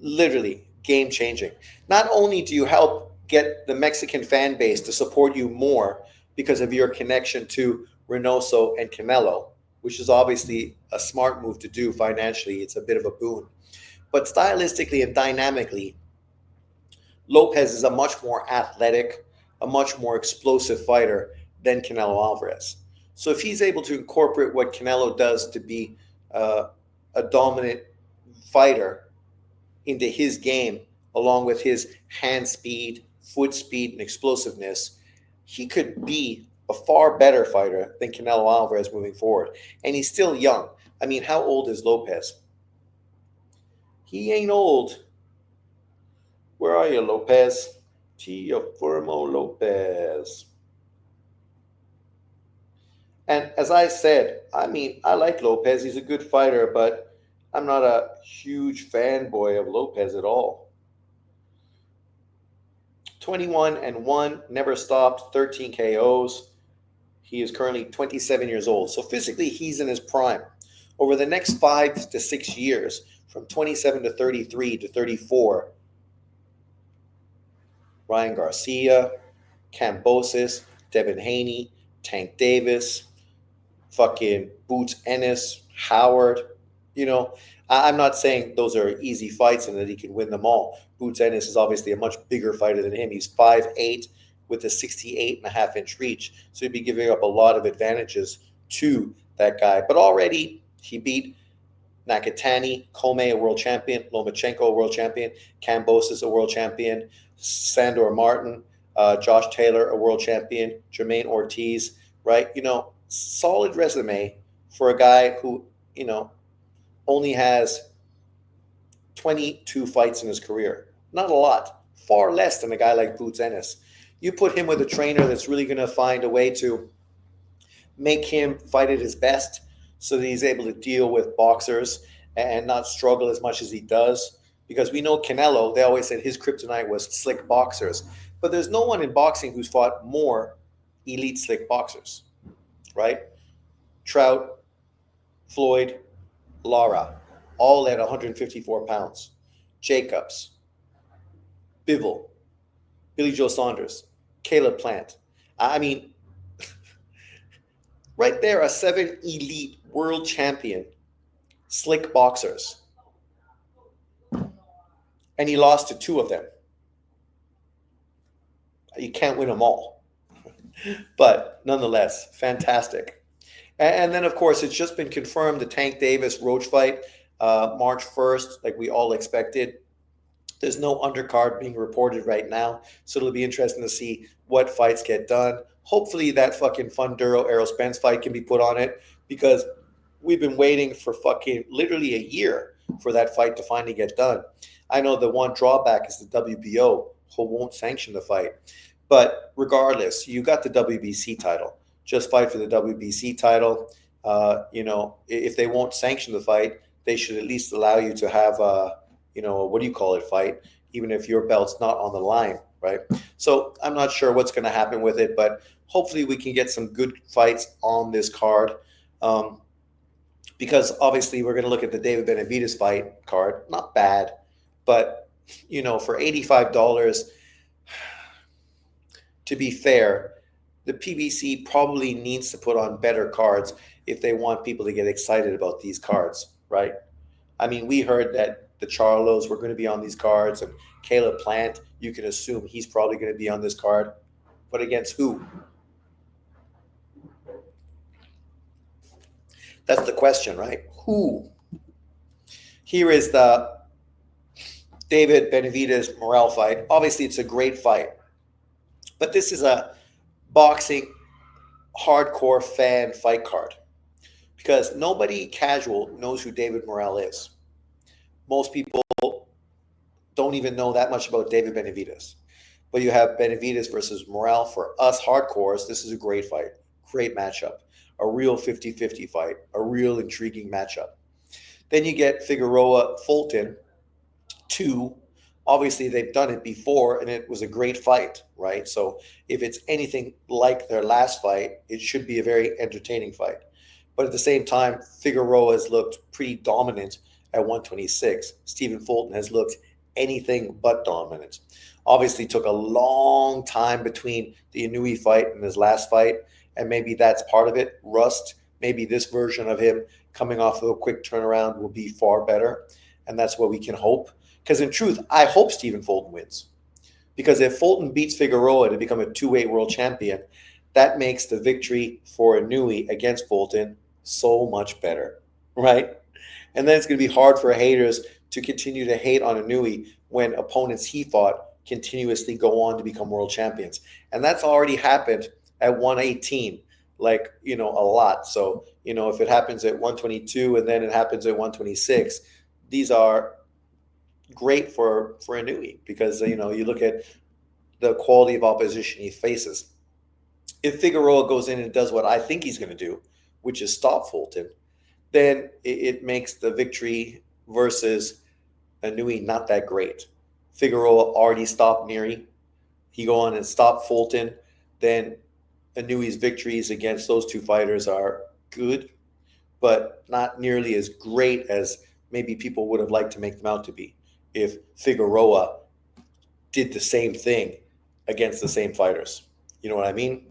Literally game changing. Not only do you help get the Mexican fan base to support you more because of your connection to Reynoso and Canelo, which is obviously a smart move to do financially. It's a bit of a boon. But stylistically and dynamically, Lopez is a much more athletic, a much more explosive fighter than Canelo Alvarez. So if he's able to incorporate what Canelo does to be a dominant fighter into his game, along with his hand speed, foot speed, and explosiveness, he could be a far better fighter than Canelo Alvarez moving forward. And he's still young. I mean, how old is Lopez? He ain't old. Where are you, Lopez? Teofimo Lopez. And as I said, I mean, I like Lopez. He's a good fighter, but I'm not a huge fanboy of Lopez at all. 21-1, never stopped, 13 KOs. He is currently 27 years old. So physically, he's in his prime. Over the next 5 to 6 years, from 27 to 33 to 34, Ryan Garcia, Kambosos, Devin Haney, Tank Davis, fucking Boots Ennis, Howard. You know, I'm not saying those are easy fights and that he can win them all. Boots Ennis is obviously a much bigger fighter than him. He's 5'8", with a 68.5-inch reach. So he'd be giving up a lot of advantages to that guy. But already he beat Nakatani, Kome, a world champion, Lomachenko, a world champion, Kambosos, a world champion, Sandor Martin, Josh Taylor, a world champion, Jermaine Ortiz, right? You know, solid resume for a guy who, you know, only has 22 fights in his career. Not a lot. Far less than a guy like Boots Ennis. You put him with a trainer that's really going to find a way to make him fight at his best so that he's able to deal with boxers and not struggle as much as he does. Because we know Canelo, they always said his kryptonite was slick boxers. But there's no one in boxing who's fought more elite slick boxers, right? Trout, Floyd, Lara, all at 154 pounds. Jacobs, Bivol, Billy Joe Saunders, Caleb Plant. I mean, right there are 7 elite world champion slick boxers. And he lost to 2 of them. You can't win them all. But nonetheless, fantastic. And then, of course, it's just been confirmed the Tank Davis Roach fight, March 1st, like we all expected. There's no undercard being reported right now, so it'll be interesting to see what fights get done. Hopefully, that fucking Funduro Errol Spence fight can be put on it because we've been waiting for fucking literally a year for that fight to finally get done. I know the one drawback is the WBO who won't sanction the fight, but regardless, you got the WBC title. Just fight for the WBC title. If they won't sanction the fight, they should at least allow you to have a, what do you call it, fight, even if your belt's not on the line, right? So I'm not sure what's going to happen with it, but hopefully we can get some good fights on this card. Because obviously we're going to look at the David Benavidez fight card. Not bad, but for $85, to be fair, the PBC probably needs to put on better cards if they want people to get excited about these cards, right? I mean, we heard that the Charlos were going to be on these cards, and Caleb Plant, you can assume he's probably going to be on this card. But against who? That's the question, right? Who? Here is the David Benavidez Morrell fight. Obviously, it's a great fight. But this is a boxing hardcore fan fight card because nobody casual knows who David Morrell is. Most people don't even know that much about David Benavidez. But you have Benavidez versus Morrell. For us hardcores, this is a great fight, great matchup, a real 50-50 fight, a real intriguing matchup. Then you get Figueroa Fulton, 2. Obviously, they've done it before, and it was a great fight, right? So if it's anything like their last fight, it should be a very entertaining fight. But at the same time, Figueroa has looked pretty dominant at 126. Stephen Fulton has looked anything but dominant. Obviously, took a long time between the Inouye fight and his last fight, and maybe that's part of it. Rust, maybe this version of him coming off of a quick turnaround will be far better, and that's what we can hope. Because in truth, I hope Stephen Fulton wins. Because if Fulton beats Figueroa to become a 2-weight world champion, that makes the victory for Inouye against Fulton so much better, right? And then it's going to be hard for haters to continue to hate on Inouye when opponents he fought continuously go on to become world champions. And that's already happened at 118, a lot. So, if it happens at 122 and then it happens at 126, these are great for Inouye because you look at the quality of opposition he faces. If Figueroa goes in and does what I think he's going to do, which is stop Fulton, then it makes the victory versus Inouye not that great. Figueroa already stopped Neary. He go on and stop Fulton, then Inouye's victories against those two fighters are good, but not nearly as great as maybe people would have liked to make them out to be if Figueroa did the same thing against the same fighters. You know what I mean?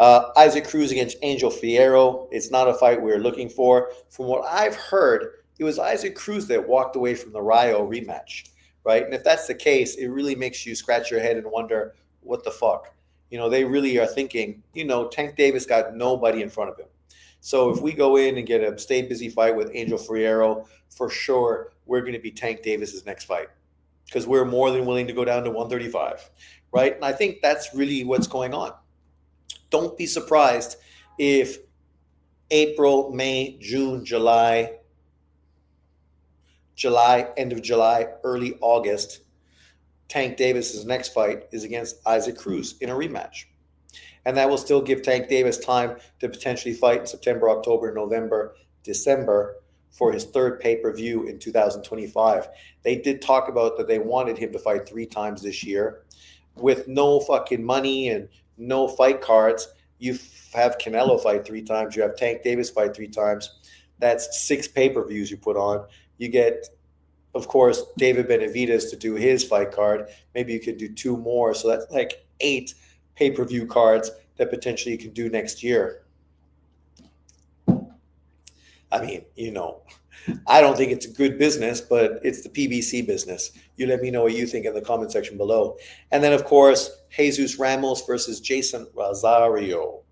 Isaac Cruz against Angel Fierro. It's not a fight we're looking for. From what I've heard, it was Isaac Cruz that walked away from the Rayo rematch, right? And if that's the case, it really makes you scratch your head and wonder, what the fuck? They really are thinking, Tank Davis got nobody in front of him. So if we go in and get a stay busy fight with Angel Fierro, for sure, we're going to be Tank Davis's next fight because we're more than willing to go down to 135, right? And I think that's really what's going on. Don't be surprised if April, May, June, July, end of July, early August, Tank Davis's next fight is against Isaac Cruz in a rematch. And that will still give Tank Davis time to potentially fight in September, October, November, December for his third pay-per-view in 2025. They did talk about that they wanted him to fight 3 times this year. With no fucking money and no fight cards, you have Canelo fight 3 times. You have Tank Davis fight 3 times. That's 6 pay-per-views you put on. You get, of course, David Benavidez to do his fight card. Maybe you could do 2 more. So that's like 8 pay-per-view cards that potentially you can do next year. I mean, I don't think it's a good business, but it's the PBC business. You let me know what you think in the comment section below. And then, of course, Jesus Ramos versus Jason Rosario.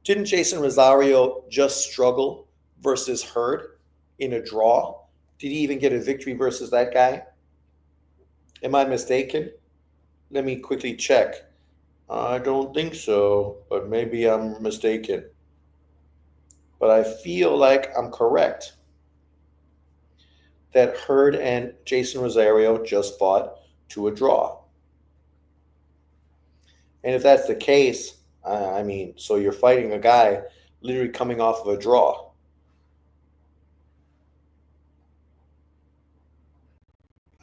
Didn't Jason Rosario just struggle versus Hurd in a draw? Did he even get a victory versus that guy? Am I mistaken? Let me quickly check. I don't think so, but maybe I'm mistaken. But I feel like I'm correct that Hurd and Jason Rosario just fought to a draw. And if that's the case, I mean, so you're fighting a guy literally coming off of a draw.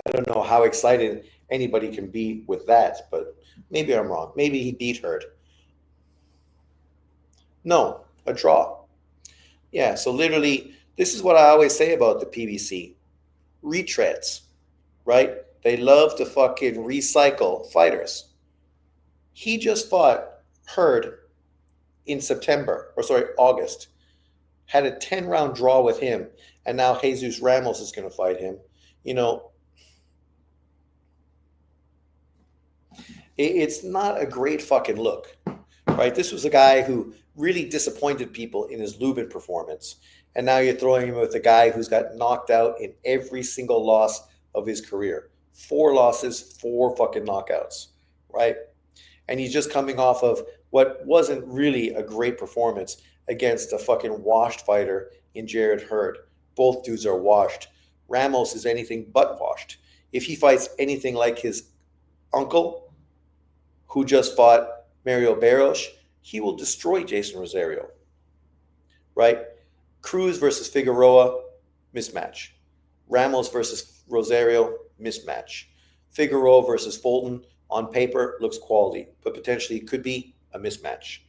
I don't know how excited anybody can be with that, but maybe I'm wrong. Maybe he beat Hurd. No, a draw. Yeah, so literally, this is what I always say about the PBC retreads, right? They love to fucking recycle fighters. He just fought Hurd in September, or sorry, August, had a 10-round draw with him, and now Jesus Ramos is going to fight him. You know, it's not a great fucking look, right? This was a guy who really disappointed people in his Lubin performance, and now you're throwing him with a guy who's got knocked out in every single loss of his career. 4 losses, 4 fucking knockouts, right? And he's just coming off of what wasn't really a great performance against a fucking washed fighter in Jared Hurd. Both dudes are washed. Ramos is anything but washed. If he fights anything like his uncle, who just fought Mario Barros, he will destroy Jason Rosario, right? Cruz versus Figueroa, mismatch. Ramos versus Rosario, mismatch. Figueroa versus Fulton, on paper, looks quality, but potentially could be a mismatch.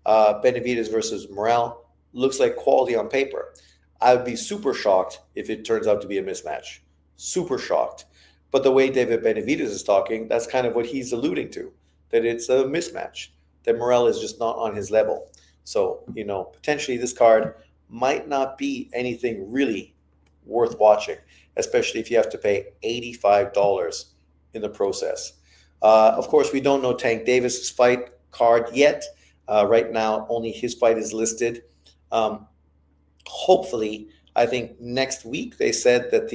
Benavidez versus Morel looks like quality on paper. I would be super shocked if it turns out to be a mismatch. Super shocked. But the way David Benavidez is talking, that's kind of what he's alluding to, that it's a mismatch, that Morel is just not on his level. So, potentially this card might not be anything really worth watching, especially if you have to pay $85 in the process. Of course, we don't know Tank Davis's fight card yet. Right now, only his fight is listed. Hopefully, I think next week they said that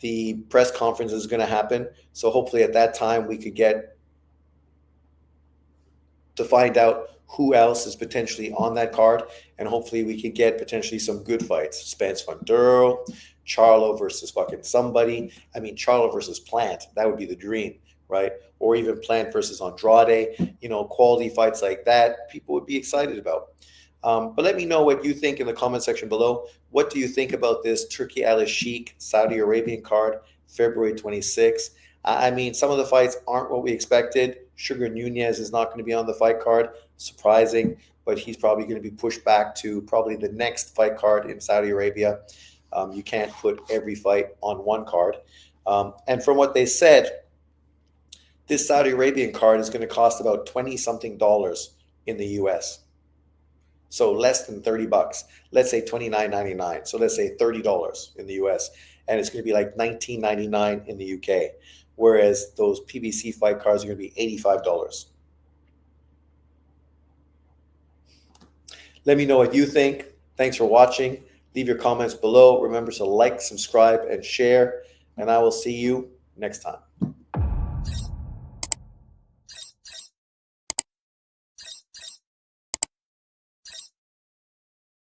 the press conference is going to happen. So hopefully at that time we could get to find out who else is potentially on that card, and hopefully we could get potentially some good fights. Spence Van Duro, Charlo versus fucking somebody. I mean, Charlo versus Plant, that would be the dream, right? Or even Plant versus Andrade. Quality fights like that, people would be excited about. But let me know what you think in the comment section below. What do you think about this Turki Al Sheikh Saudi Arabian card, February 26th? I mean, some of the fights aren't what we expected. Sugar Nunez is not going to be on the fight card. Surprising, but he's probably going to be pushed back to probably the next fight card in Saudi Arabia. You can't put every fight on one card. And from what they said, this Saudi Arabian card is going to cost about 20-something dollars in the US. So less than $30. Let's say $29.99. So let's say $30 in the US. And it's going to be like $19.99 in the UK. Whereas those PBC fight cards are going to be $85. Let me know what you think. Thanks for watching. Leave your comments below. Remember to like, subscribe, and share. And I will see you next time.